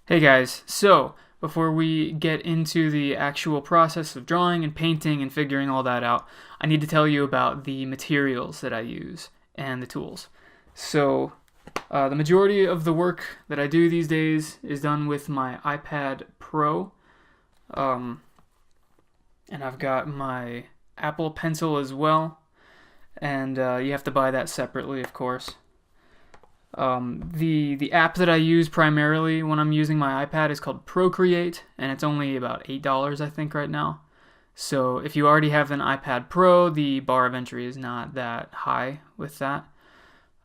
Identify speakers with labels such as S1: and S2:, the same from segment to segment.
S1: Hey guys, so before we get into the actual process of drawing and painting and figuring all that out, I need to tell you about the materials that I use and the tools. So, the majority of the work that I do these days is done with my iPad Pro, um, and I've got my Apple Pencil as well, and you have to buy that separately, of course. The app that I use primarily when I'm using my iPad is called Procreate, and it's only about $8 I think right now. So if you already have an iPad Pro, the bar of entry is not that high with that.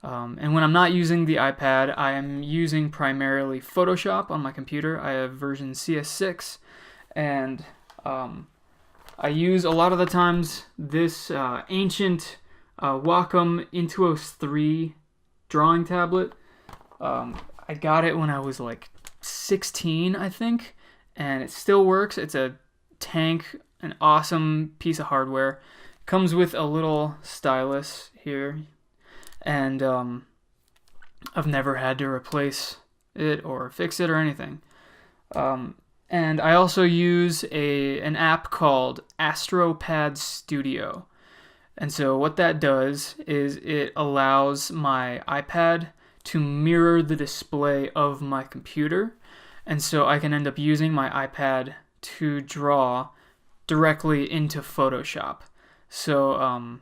S1: And when I'm not using the iPad, I am using primarily Photoshop on my computer. I have version CS6, and I use a lot of the times this ancient Wacom Intuos 3 drawing tablet. I got it when I was like 16, I think, and it still works. It's a tank, an awesome piece of hardware. Comes with a little stylus here, and I've never had to replace it or fix it or anything. And I also use an app called AstroPad Studio. And so what that does is it allows my iPad to mirror the display of my computer. And so I can end up using my iPad to draw directly into Photoshop. So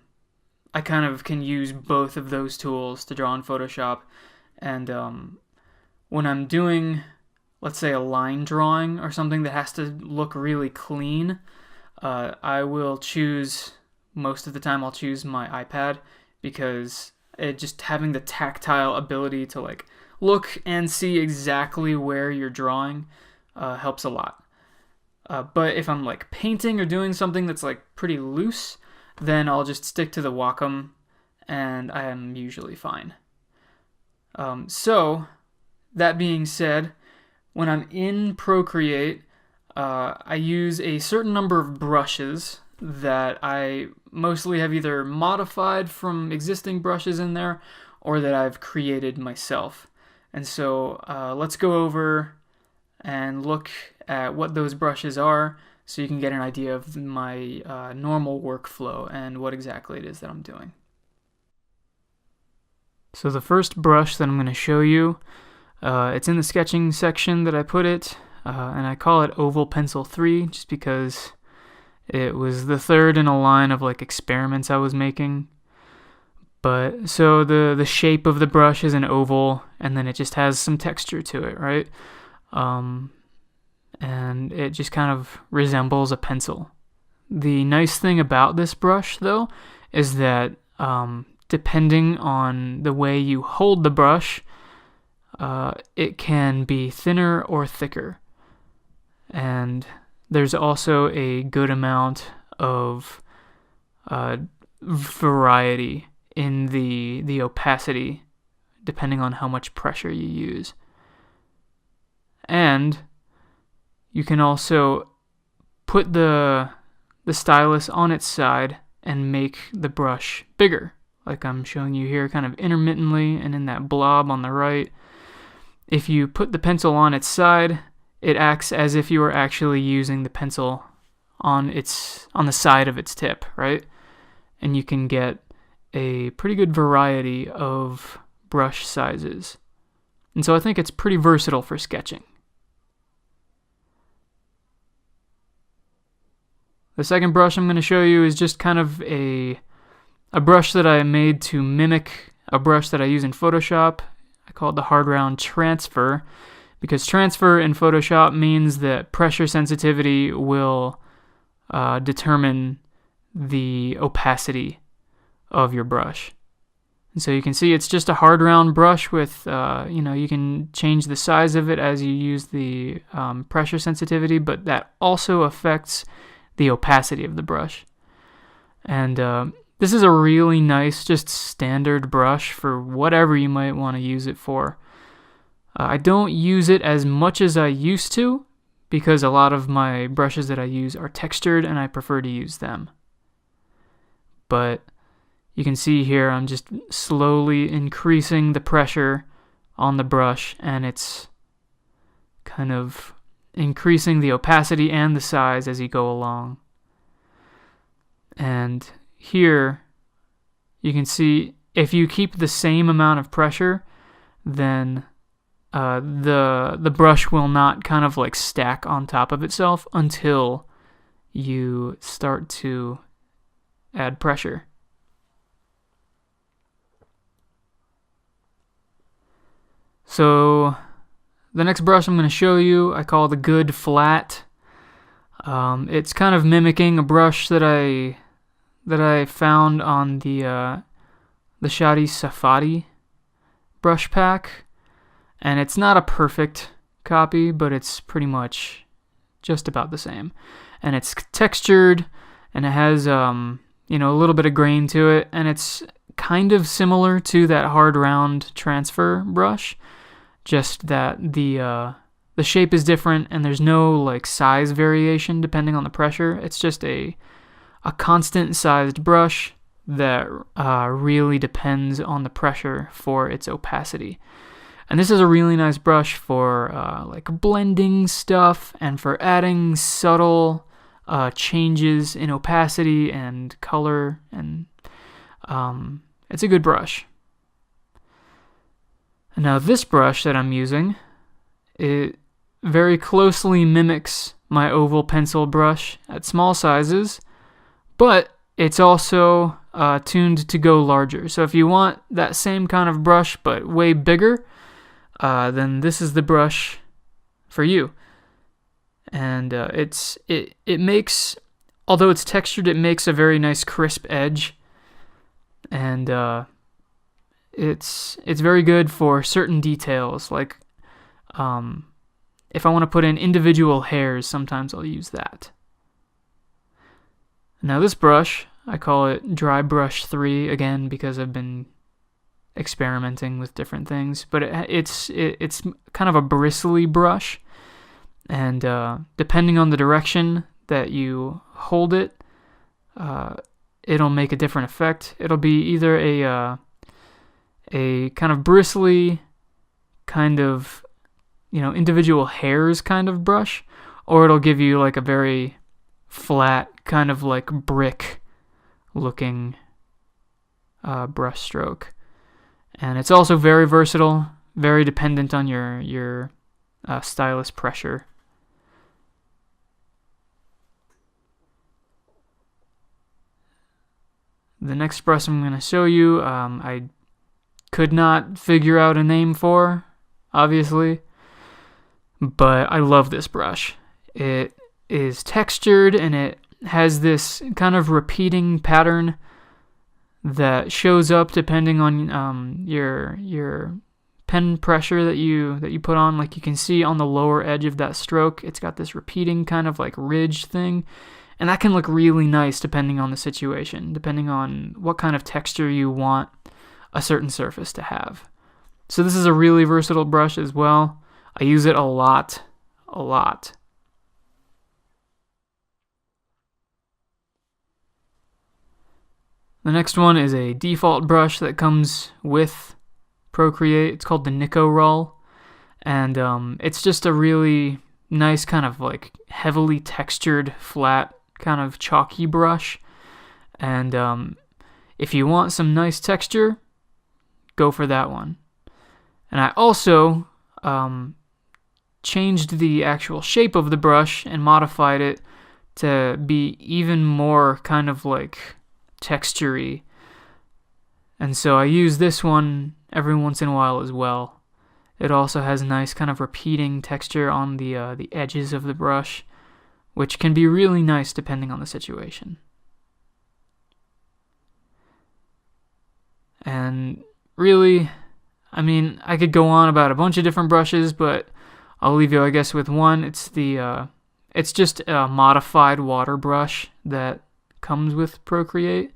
S1: I kind of can use both of those tools to draw in Photoshop. And when I'm doing, let's say, a line drawing or something that has to look really clean, I will choose... Most of the time I'll choose my iPad because just having the tactile ability to like look and see exactly where you're drawing helps a lot. But if I'm like painting or doing something that's like pretty loose, then I'll just stick to the Wacom and I am usually fine. So that being said, when I'm in Procreate, I use a certain number of brushes that I mostly have either modified from existing brushes in there or that I've created myself. And so let's go over and look at what those brushes are so you can get an idea of my normal workflow and what exactly it is that I'm doing. So the first brush that I'm going to show you, it's in the sketching section that I put it, and I call it Oval Pencil 3 just because it was the third in a line of like experiments I was making. But so the shape of the brush is an oval, and then it just has some texture to it, right? And it just kind of resembles a pencil. The nice thing about this brush, though, is that depending on the way you hold the brush, it can be thinner or thicker. And there's also a good amount of variety in the opacity, depending on how much pressure you use. And you can also put the stylus on its side and make the brush bigger, like I'm showing you here, kind of intermittently and in that blob on the right. If you put the pencil on its side, it acts as if you were actually using the pencil on the side of its tip, right? And you can get a pretty good variety of brush sizes. And so I think it's pretty versatile for sketching. The second brush I'm going to show you is just kind of a brush that I made to mimic a brush that I use in Photoshop. I call it the Hard Round Transfer, because transfer in Photoshop means that pressure sensitivity will determine the opacity of your brush. And so you can see it's just a hard round brush with, you can change the size of it as you use the pressure sensitivity, but that also affects the opacity of the brush. And this is a really nice, just standard brush for whatever you might want to use it for. I don't use it as much as I used to because a lot of my brushes that I use are textured and I prefer to use them. But you can see here I'm just slowly increasing the pressure on the brush and it's kind of increasing the opacity and the size as you go along. And here you can see if you keep the same amount of pressure, then the brush will not kind of like stack on top of itself until you start to add pressure. So the next brush I'm going to show you, I call the Good Flat. It's kind of mimicking a brush that I found on the Shadi Safadi brush pack, and it's not a perfect copy, but it's pretty much just about the same. And it's textured, and it has a little bit of grain to it, and it's kind of similar to that hard round transfer brush, just that the shape is different, and there's no like size variation depending on the pressure. It's just a constant sized brush that really depends on the pressure for its opacity. And this is a really nice brush for like blending stuff and for adding subtle changes in opacity and color, and it's a good brush. And now this brush that I'm using, it very closely mimics my oval pencil brush at small sizes, but it's also tuned to go larger. So if you want that same kind of brush but way bigger, then this is the brush for you. And it makes, although it's textured, it makes a very nice crisp edge, and it's very good for certain details. Like if I want to put in individual hairs, sometimes I'll use that. Now this brush, I call it Dry Brush 3, again because I've been experimenting with different things, but it's kind of a bristly brush, and depending on the direction that you hold it, it'll make a different effect. It'll be either a kind of bristly, kind of, individual hairs kind of brush, or it'll give you like a very flat, kind of like brick looking brush stroke. And it's also very versatile, very dependent on your stylus pressure. The next brush I'm going to show you, I could not figure out a name for, obviously, but I love this brush. It is textured, and it has this kind of repeating pattern that shows up depending on your pen pressure that you put on. Like you can see on the lower edge of that stroke, it's got this repeating kind of like ridge thing, and that can look really nice depending on the situation, depending on what kind of texture you want a certain surface to have. So this is a really versatile brush as well. I use it a lot. The next one is a default brush that comes with Procreate. It's called the Nico-Roll, and it's just a really nice kind of like heavily textured, flat, kind of chalky brush. And if you want some nice texture, go for that one. And I also changed the actual shape of the brush and modified it to be even more kind of like texture-y. And so I use this one every once in a while as well. It also has nice kind of repeating texture on the edges of the brush, which can be really nice depending on the situation. And really, I mean, I could go on about a bunch of different brushes, but I'll leave you, I guess, with one. It's just a modified water brush that comes with Procreate,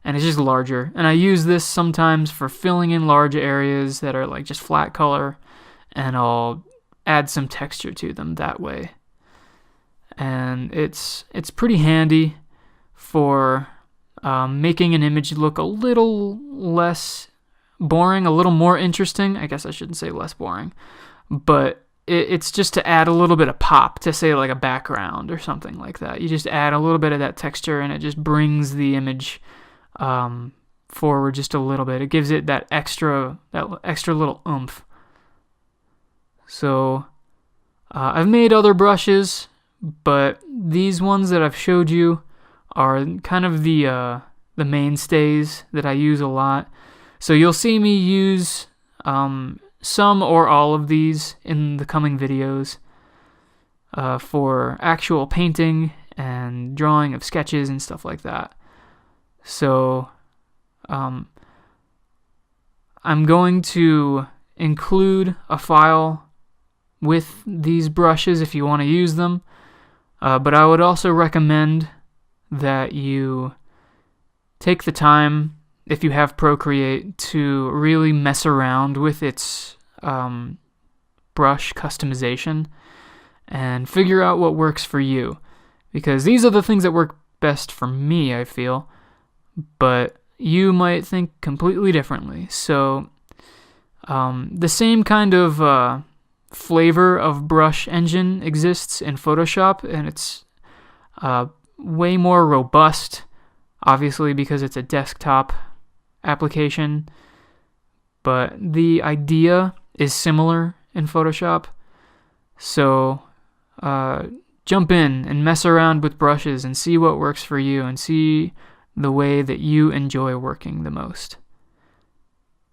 S1: and it's just larger. And I use this sometimes for filling in large areas that are like just flat color, and I'll add some texture to them that way. And it's pretty handy for making an image look a little less boring, a little more interesting. I guess I shouldn't say less boring, but it's just to add a little bit of pop, to say like a background or something like that. You just add a little bit of that texture, and it just brings the image forward just a little bit. It gives it that extra little oomph. So I've made other brushes, but these ones that I've showed you are kind of the mainstays that I use a lot. So you'll see me use some or all of these in the coming videos for actual painting and drawing of sketches and stuff like that. So I'm going to include a file with these brushes if you want to use them, but I would also recommend that you take the time, if you have Procreate, to really mess around with its brush customization and figure out what works for you, because these are the things that work best for me, I feel, but you might think completely differently. So the same kind of flavor of brush engine exists in Photoshop, and it's way more robust, obviously, because it's a desktop application, but the idea is similar in Photoshop. So jump in and mess around with brushes and see what works for you, and see the way that you enjoy working the most.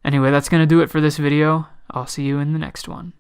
S1: Anyway, that's going to do it for this video. I'll see you in the next one.